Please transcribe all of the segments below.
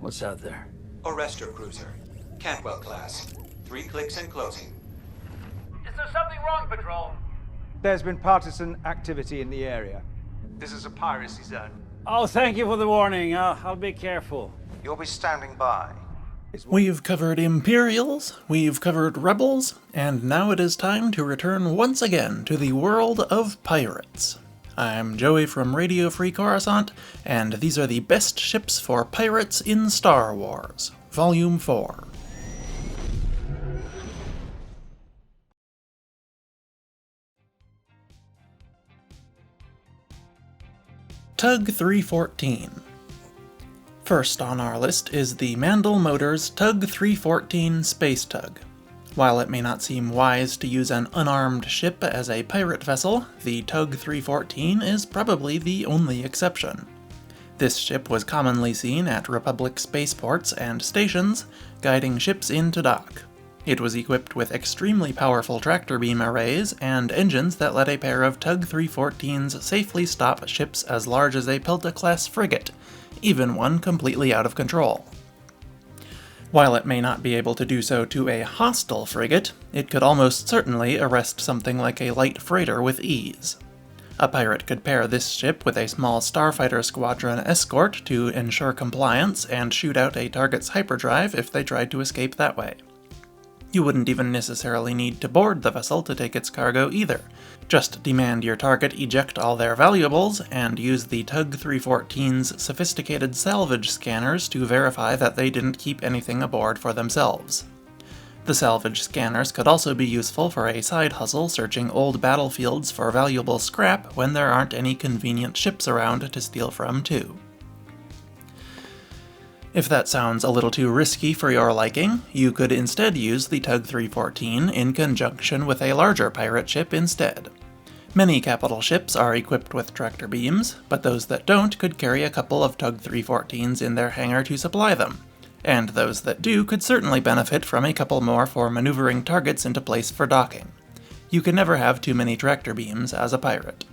What's out there? Arrestor cruiser. Cantwell-class. 3 clicks and closing. Is there something wrong, Patrol? There's been partisan activity in the area. This is a piracy zone. Oh, thank you for the warning. I'll be careful. You'll be standing by. We've covered Imperials, we've covered Rebels, and now it is time to return once again to the world of pirates. I'm Joey from Radio Free Coruscant, and these are the best ships for pirates in Star Wars, Volume 4. Tug 314. First on our list is the Mandel Motors Tug 314 Space Tug. While it may not seem wise to use an unarmed ship as a pirate vessel, the Tug 314 is probably the only exception. This ship was commonly seen at Republic spaceports and stations, guiding ships into dock. It was equipped with extremely powerful tractor beam arrays and engines that let a pair of Tug 314s safely stop ships as large as a Pelta-class frigate, even one completely out of control. While it may not be able to do so to a hostile frigate, it could almost certainly arrest something like a light freighter with ease. A pirate could pair this ship with a small starfighter squadron escort to ensure compliance and shoot out a target's hyperdrive if they tried to escape that way. You wouldn't even necessarily need to board the vessel to take its cargo either. Just demand your target eject all their valuables, and use the Tug 314's sophisticated salvage scanners to verify that they didn't keep anything aboard for themselves. The salvage scanners could also be useful for a side hustle searching old battlefields for valuable scrap when there aren't any convenient ships around to steal from too. If that sounds a little too risky for your liking, you could instead use the Tug 314 in conjunction with a larger pirate ship instead. Many capital ships are equipped with tractor beams, but those that don't could carry a couple of Tug 314s in their hangar to supply them, and those that do could certainly benefit from a couple more for maneuvering targets into place for docking. You can never have too many tractor beams as a pirate.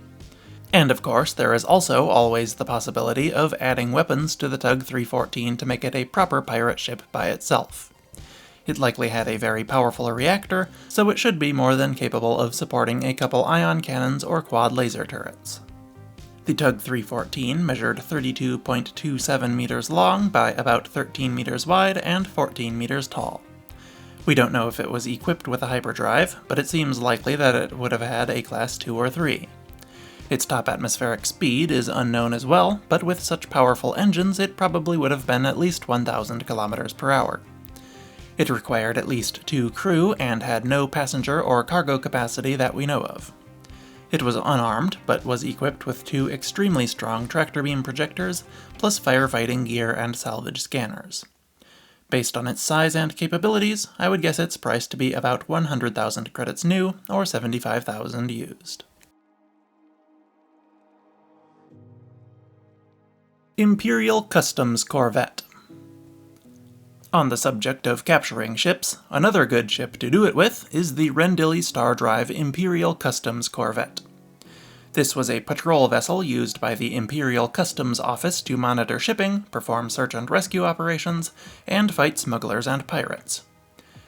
And of course, there is also always the possibility of adding weapons to the Tug 314 to make it a proper pirate ship by itself. It likely had a very powerful reactor, so it should be more than capable of supporting a couple ion cannons or quad laser turrets. The Tug 314 measured 32.27 meters long by about 13 meters wide and 14 meters tall. We don't know if it was equipped with a hyperdrive, but it seems likely that it would have had a Class 2 or 3. Its top atmospheric speed is unknown as well, but with such powerful engines it probably would have been at least 1,000 kilometers per hour. It required at least 2 crew and had no passenger or cargo capacity that we know of. It was unarmed, but was equipped with 2 extremely strong tractor beam projectors, plus firefighting gear and salvage scanners. Based on its size and capabilities, I would guess its price to be about 100,000 credits new, or 75,000 used. Imperial Customs Corvette. On the subject of capturing ships, another good ship to do it with is the Rendili Star Drive Imperial Customs Corvette. This was a patrol vessel used by the Imperial Customs Office to monitor shipping, perform search and rescue operations, and fight smugglers and pirates.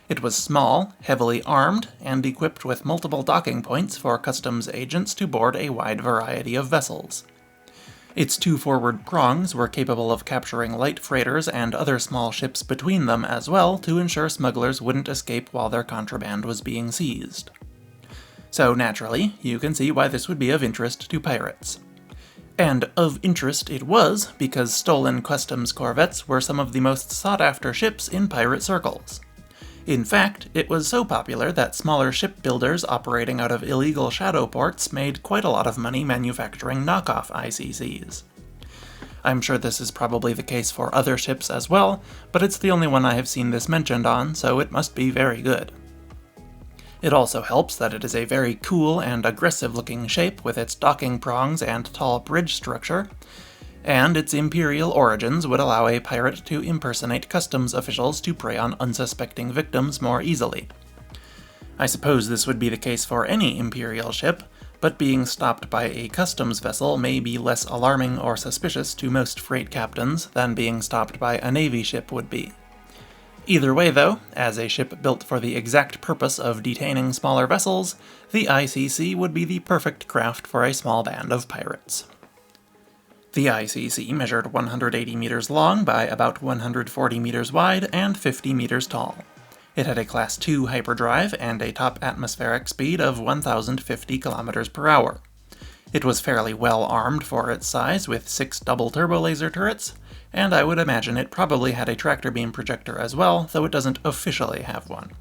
It was small, heavily armed, and equipped with multiple docking points for customs agents to board a wide variety of vessels. Its 2 forward prongs were capable of capturing light freighters and other small ships between them as well to ensure smugglers wouldn't escape while their contraband was being seized. So naturally, you can see why this would be of interest to pirates. And of interest it was, because stolen customs corvettes were some of the most sought-after ships in pirate circles. In fact, it was so popular that smaller shipbuilders operating out of illegal shadow ports made quite a lot of money manufacturing knockoff ICCs. I'm sure this is probably the case for other ships as well, but it's the only one I have seen this mentioned on, so it must be very good. It also helps that it is a very cool and aggressive-looking shape with its docking prongs and tall bridge structure, and its Imperial origins would allow a pirate to impersonate customs officials to prey on unsuspecting victims more easily. I suppose this would be the case for any Imperial ship, but being stopped by a customs vessel may be less alarming or suspicious to most freight captains than being stopped by a Navy ship would be. Either way though, as a ship built for the exact purpose of detaining smaller vessels, the ICC would be the perfect craft for a small band of pirates. The ICC measured 180 meters long by about 140 meters wide and 50 meters tall. It had a Class II hyperdrive and a top atmospheric speed of 1,050 kilometers per hour. It was fairly well armed for its size with 6 double turbo laser turrets, and I would imagine it probably had a tractor beam projector as well, though it doesn't officially have one.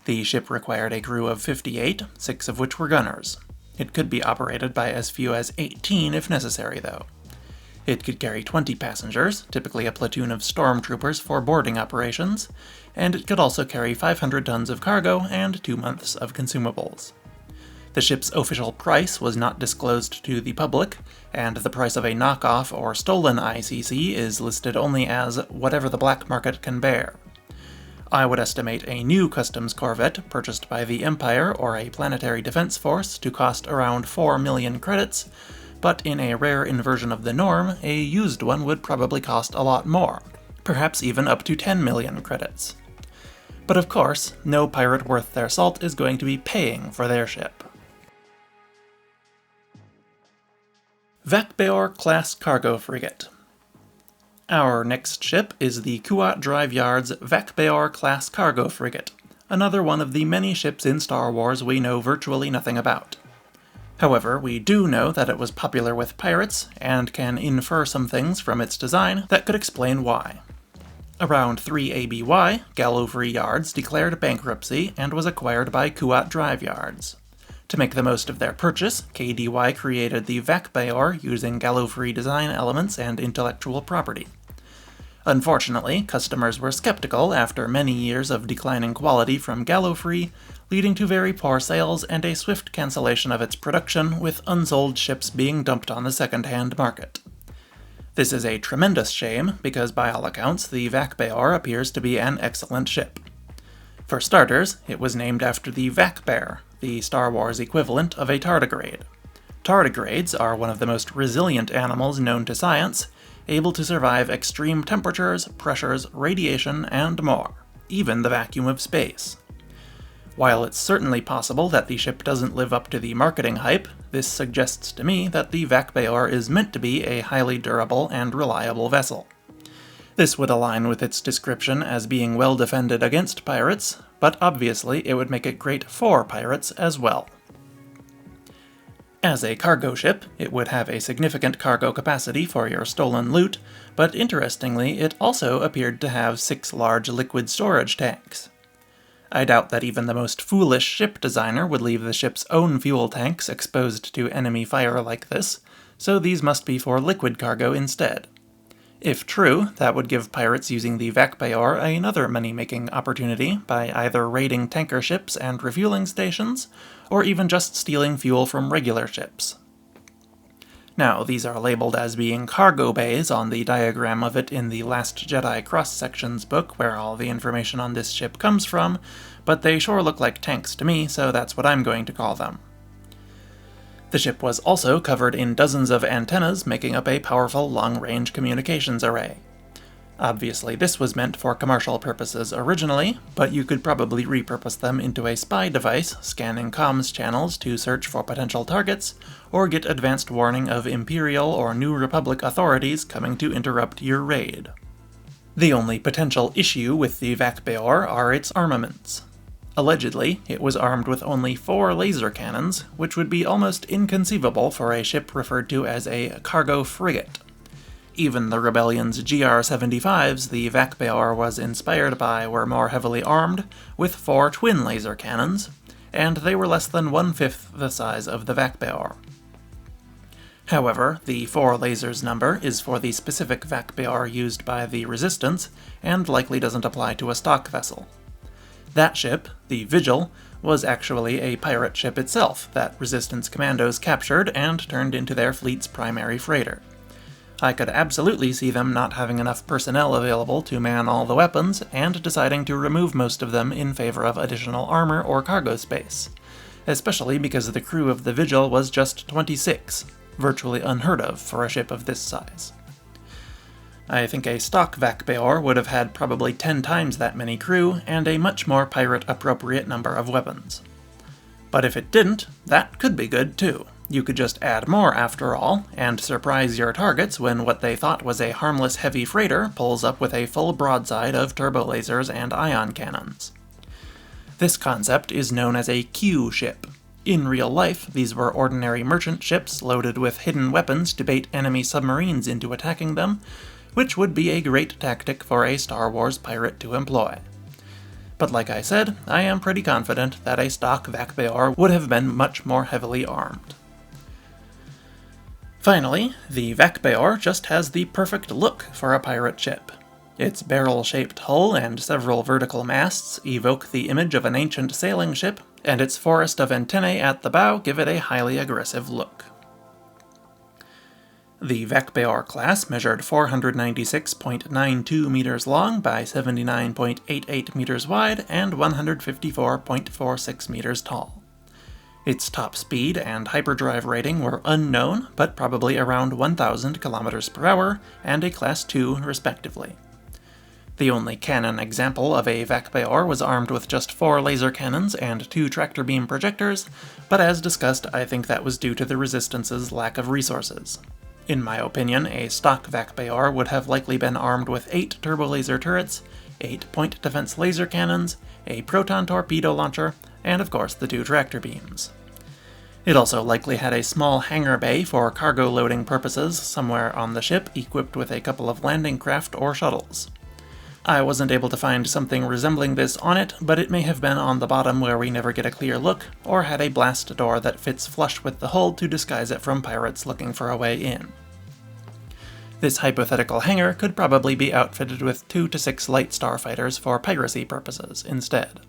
The ship required a crew of 58, 6 of which were gunners. It could be operated by as few as 18 if necessary, though. It could carry 20 passengers, typically a platoon of stormtroopers for boarding operations, and it could also carry 500 tons of cargo and 2 months of consumables. The ship's official price was not disclosed to the public, and the price of a knockoff or stolen ICC is listed only as whatever the black market can bear. I would estimate a new customs corvette purchased by the Empire or a planetary defense force to cost around 4 million credits, but in a rare inversion of the norm, a used one would probably cost a lot more, perhaps even up to 10 million credits. But of course, no pirate worth their salt is going to be paying for their ship. Vakbeor-class cargo frigate. Our next ship is the Kuat Drive Yard's Vakbeor-class cargo frigate, another one of the many ships in Star Wars we know virtually nothing about. However, we do know that it was popular with pirates, and can infer some things from its design that could explain why. Around 3 ABY, Gallifrey Yards declared bankruptcy and was acquired by Kuat Drive Yards. To make the most of their purchase, KDY created the Vakbeor using Gallifrey design elements and intellectual property. Unfortunately, customers were skeptical after many years of declining quality from Gallifrey, leading to very poor sales and a swift cancellation of its production, with unsold ships being dumped on the second-hand market. This is a tremendous shame, because by all accounts, the Vakbeor appears to be an excellent ship. For starters, it was named after the Vakbeor, the Star Wars equivalent of a tardigrade. Tardigrades are one of the most resilient animals known to science, able to survive extreme temperatures, pressures, radiation, and more, even the vacuum of space. While it's certainly possible that the ship doesn't live up to the marketing hype, this suggests to me that the Vakbeor is meant to be a highly durable and reliable vessel. This would align with its description as being well defended against pirates, but obviously it would make it great for pirates as well. As a cargo ship, it would have a significant cargo capacity for your stolen loot, but interestingly, it also appeared to have 6 large liquid storage tanks. I doubt that even the most foolish ship designer would leave the ship's own fuel tanks exposed to enemy fire like this, so these must be for liquid cargo instead. If true, that would give pirates using the Vakbeor another money-making opportunity by either raiding tanker ships and refueling stations, or even just stealing fuel from regular ships. Now, these are labeled as being cargo bays on the diagram of it in the Last Jedi Cross-Sections book, where all the information on this ship comes from, but they sure look like tanks to me, so that's what I'm going to call them. The ship was also covered in dozens of antennas, making up a powerful long-range communications array. Obviously, this was meant for commercial purposes originally, but you could probably repurpose them into a spy device, scanning comms channels to search for potential targets, or get advanced warning of Imperial or New Republic authorities coming to interrupt your raid. The only potential issue with the Vakbeor are its armaments. Allegedly, it was armed with only 4 laser cannons, which would be almost inconceivable for a ship referred to as a cargo frigate. Even the Rebellion's GR-75s the Vakbeor was inspired by were more heavily armed, with 4 twin laser cannons, and they were less than 1/5 the size of the Vakbeor. However, the 4 lasers number is for the specific Vakbeor used by the Resistance, and likely doesn't apply to a stock vessel. That ship, the Vigil, was actually a pirate ship itself that Resistance commandos captured and turned into their fleet's primary freighter. I could absolutely see them not having enough personnel available to man all the weapons, and deciding to remove most of them in favor of additional armor or cargo space, especially because the crew of the Vigil was just 26, virtually unheard of for a ship of this size. I think a stock Vakbeor would have had probably 10 times that many crew, and a much more pirate-appropriate number of weapons. But if it didn't, that could be good too. You could just add more after all, and surprise your targets when what they thought was a harmless heavy freighter pulls up with a full broadside of turbo lasers and ion cannons. This concept is known as a Q ship. In real life, these were ordinary merchant ships loaded with hidden weapons to bait enemy submarines into attacking them, which would be a great tactic for a Star Wars pirate to employ. But like I said, I am pretty confident that a stock Vakbeor would have been much more heavily armed. Finally, the Vakbeor just has the perfect look for a pirate ship. Its barrel-shaped hull and several vertical masts evoke the image of an ancient sailing ship, and its forest of antennae at the bow give it a highly aggressive look. The Vakbeor-class measured 496.92 meters long by 79.88 meters wide and 154.46 meters tall. Its top speed and hyperdrive rating were unknown, but probably around 1,000 kilometers per hour and a Class II respectively. The only cannon example of a Vakbeor was armed with just 4 laser cannons and 2 tractor beam projectors, but as discussed, I think that was due to the Resistance's lack of resources. In my opinion, a stock Vakbeor would have likely been armed with 8 turbo-laser turrets, 8 point defense laser cannons, a proton torpedo launcher, and of course the 2 tractor beams. It also likely had a small hangar bay for cargo loading purposes somewhere on the ship, equipped with a couple of landing craft or shuttles. I wasn't able to find something resembling this on it, but it may have been on the bottom where we never get a clear look, or had a blast door that fits flush with the hull to disguise it from pirates looking for a way in. This hypothetical hangar could probably be outfitted with 2 to 6 light starfighters for piracy purposes instead.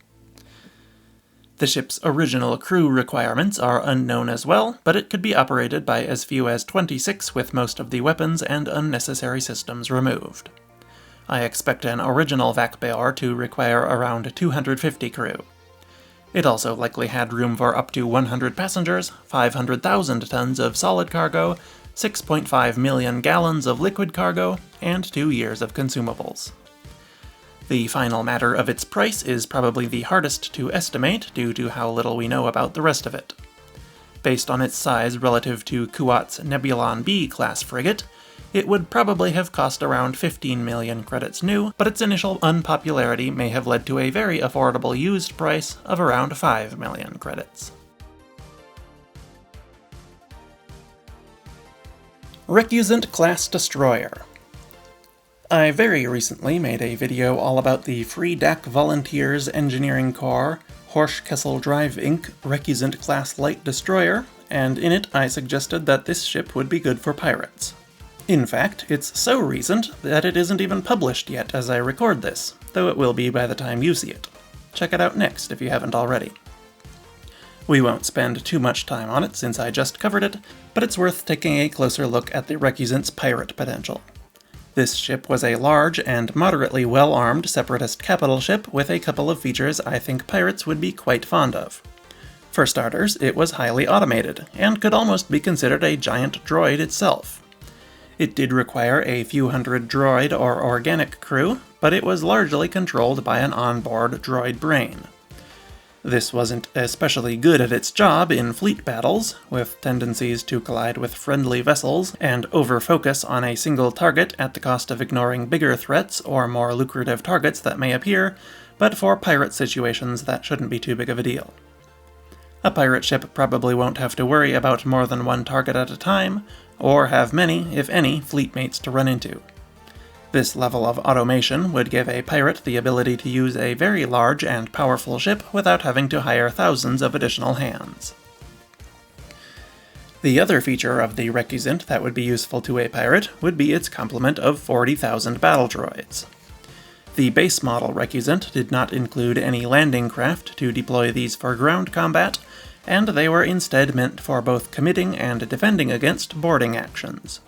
The ship's original crew requirements are unknown as well, but it could be operated by as few as 26 with most of the weapons and unnecessary systems removed. I expect an original Vakbeor to require around 250 crew. It also likely had room for up to 100 passengers, 500,000 tons of solid cargo, 6.5 million gallons of liquid cargo, and 2 years of consumables. The final matter of its price is probably the hardest to estimate due to how little we know about the rest of it. Based on its size relative to Kuat's Nebulon B class frigate, it would probably have cost around 15 million credits new, but its initial unpopularity may have led to a very affordable used price of around 5 million credits. Recusant-class destroyer. I very recently made a video all about the Frigate Volunteers Engineering Corps Horsch-Kessel Drive Inc. Recusant-class light destroyer, and in it I suggested that this ship would be good for pirates. In fact, it's so recent that it isn't even published yet as I record this, though it will be by the time you see it. Check it out next if you haven't already. We won't spend too much time on it since I just covered it, but it's worth taking a closer look at the Recusant's pirate potential. This ship was a large and moderately well-armed separatist capital ship with a couple of features I think pirates would be quite fond of. For starters, it was highly automated, and could almost be considered a giant droid itself. It did require a few hundred droid or organic crew, but it was largely controlled by an onboard droid brain. This wasn't especially good at its job in fleet battles, with tendencies to collide with friendly vessels and over-focus on a single target at the cost of ignoring bigger threats or more lucrative targets that may appear, but for pirate situations that shouldn't be too big of a deal. A pirate ship probably won't have to worry about more than one target at a time, or have many, if any, fleetmates to run into. This level of automation would give a pirate the ability to use a very large and powerful ship without having to hire thousands of additional hands. The other feature of the Recusant that would be useful to a pirate would be its complement of 40,000 battle droids. The base model Recusant did not include any landing craft to deploy these for ground combat, and they were instead meant for both committing and defending against boarding actions.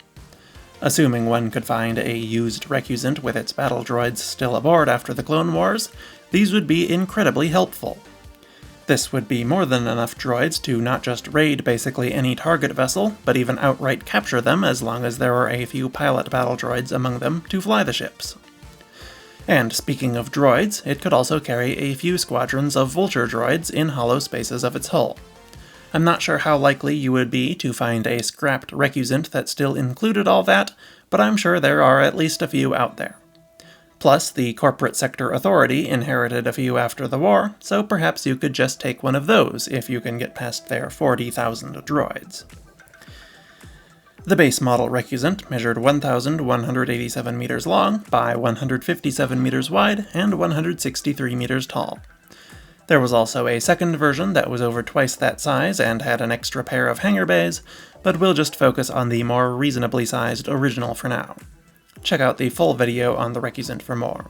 Assuming one could find a used Recusant with its battle droids still aboard after the Clone Wars, these would be incredibly helpful. This would be more than enough droids to not just raid basically any target vessel, but even outright capture them as long as there were a few pilot battle droids among them to fly the ships. And speaking of droids, it could also carry a few squadrons of vulture droids in hollow spaces of its hull. I'm not sure how likely you would be to find a scrapped recusant that still included all that, but I'm sure there are at least a few out there. Plus, the Corporate Sector Authority inherited a few after the war, so perhaps you could just take one of those if you can get past their 40,000 droids. The base model Recusant measured 1,187 meters long by 157 meters wide and 163 meters tall. There was also a second version that was over twice that size and had an extra pair of hangar bays, but we'll just focus on the more reasonably sized original for now. Check out the full video on the Recusant for more.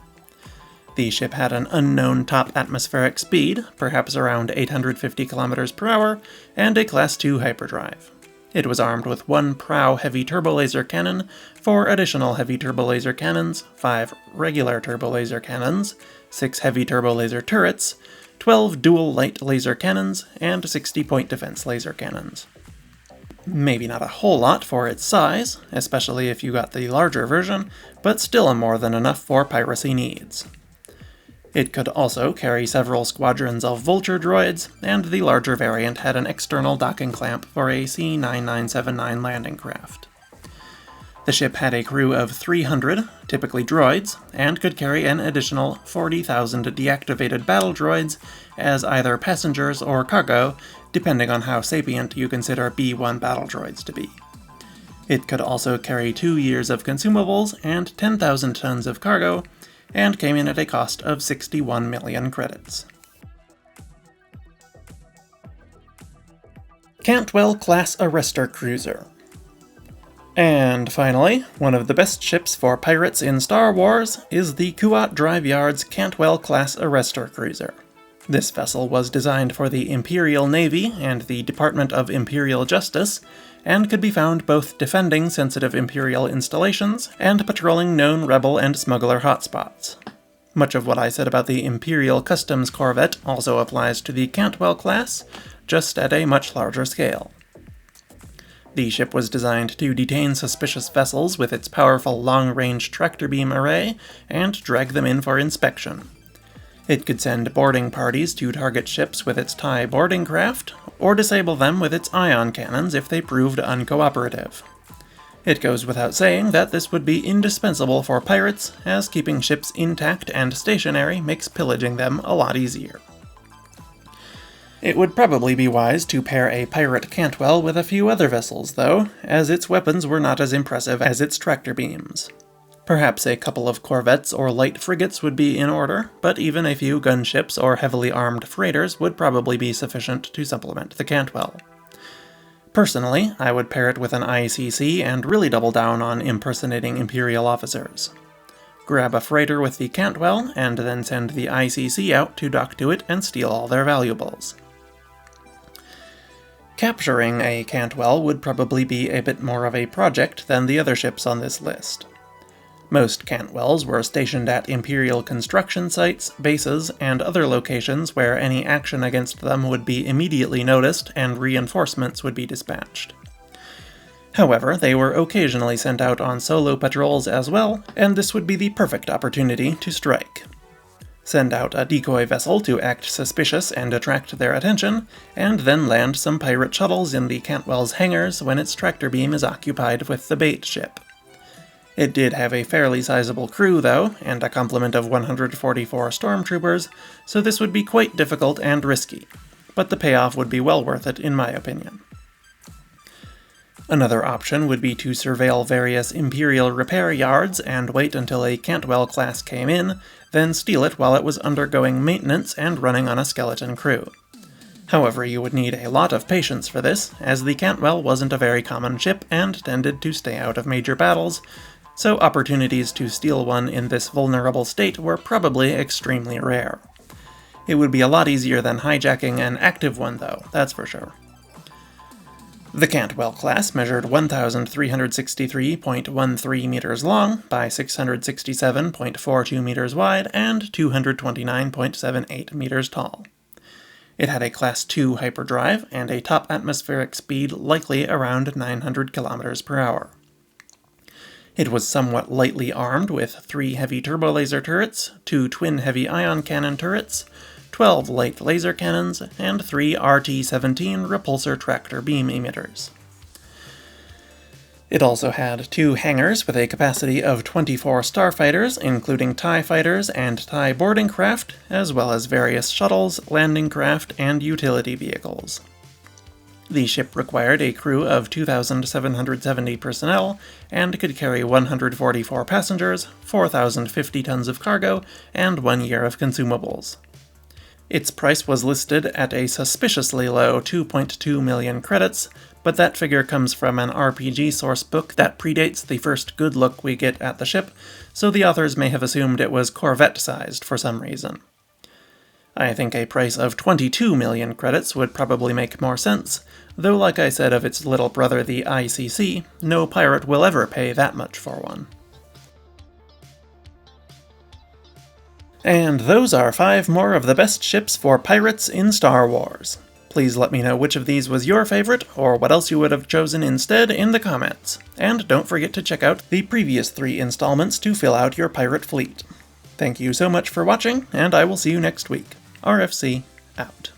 The ship had an unknown top atmospheric speed, perhaps around 850 km per hour, and a Class II hyperdrive. It was armed with 1 prow heavy turbolaser cannon, 4 additional heavy turbolaser cannons, 5 regular turbolaser cannons, 6 heavy turbolaser turrets, 12 dual light laser cannons, and 60-point defense laser cannons. Maybe not a whole lot for its size, especially if you got the larger version, but still more than enough for piracy needs. It could also carry several squadrons of vulture droids, and the larger variant had an external docking clamp for a C-9979 landing craft. The ship had a crew of 300, typically droids, and could carry an additional 40,000 deactivated battle droids as either passengers or cargo, depending on how sapient you consider B-1 battle droids to be. It could also carry 2 years of consumables and 10,000 tons of cargo, and came in at a cost of 61 million credits. Cantwell-class arrestor cruiser. And finally, one of the best ships for pirates in Star Wars is the Kuat Drive Yard's Cantwell-class arrestor cruiser. This vessel was designed for the Imperial Navy and the Department of Imperial Justice, and could be found both defending sensitive Imperial installations and patrolling known rebel and smuggler hotspots. Much of what I said about the Imperial Customs Corvette also applies to the Cantwell-class, just at a much larger scale. The ship was designed to detain suspicious vessels with its powerful long-range tractor beam array and drag them in for inspection. It could send boarding parties to target ships with its TIE boarding craft, or disable them with its ion cannons if they proved uncooperative. It goes without saying that this would be indispensable for pirates, as keeping ships intact and stationary makes pillaging them a lot easier. It would probably be wise to pair a pirate Cantwell with a few other vessels, though, as its weapons were not as impressive as its tractor beams. Perhaps a couple of corvettes or light frigates would be in order, but even a few gunships or heavily armed freighters would probably be sufficient to supplement the Cantwell. Personally, I would pair it with an ICC and really double down on impersonating Imperial officers. Grab a freighter with the Cantwell, and then send the ICC out to dock to it and steal all their valuables. Capturing a Cantwell would probably be a bit more of a project than the other ships on this list. Most Cantwells were stationed at Imperial construction sites, bases, and other locations where any action against them would be immediately noticed and reinforcements would be dispatched. However, they were occasionally sent out on solo patrols as well, and this would be the perfect opportunity to strike. Send out a decoy vessel to act suspicious and attract their attention, and then land some pirate shuttles in the Cantwell's hangars when its tractor beam is occupied with the bait ship. It did have a fairly sizable crew, though, and a complement of 144 stormtroopers, so this would be quite difficult and risky, but the payoff would be well worth it in my opinion. Another option would be to surveil various Imperial repair yards and wait until a Cantwell-class came in, then steal it while it was undergoing maintenance and running on a skeleton crew. However, you would need a lot of patience for this, as the Cantwell wasn't a very common ship and tended to stay out of major battles, so opportunities to steal one in this vulnerable state were probably extremely rare. It would be a lot easier than hijacking an active one, though, that's for sure. The Cantwell-class measured 1,363.13 meters long by 667.42 meters wide and 229.78 meters tall. It had a Class 2 hyperdrive and a top atmospheric speed likely around 900 km per hour. It was somewhat lightly armed with 3 heavy turbolaser turrets, 2 twin heavy ion cannon turrets, 12 light laser cannons, and 3 RT-17 repulsor tractor beam emitters. It also had 2 hangars with a capacity of 24 starfighters, including TIE fighters and TIE boarding craft, as well as various shuttles, landing craft, and utility vehicles. The ship required a crew of 2,770 personnel, and could carry 144 passengers, 4,050 tons of cargo, and 1 year of consumables. Its price was listed at a suspiciously low 2.2 million credits, but that figure comes from an RPG sourcebook that predates the first good look we get at the ship, so the authors may have assumed it was Corvette-sized for some reason. I think a price of 22 million credits would probably make more sense, though like I said of its little brother the ICC, no pirate will ever pay that much for one. And those are 5 more of the best ships for pirates in Star Wars. Please let me know which of these was your favorite, or what else you would have chosen instead in the comments. And don't forget to check out the previous 3 installments to fill out your pirate fleet. Thank you so much for watching, and I will see you next week. RFC, out.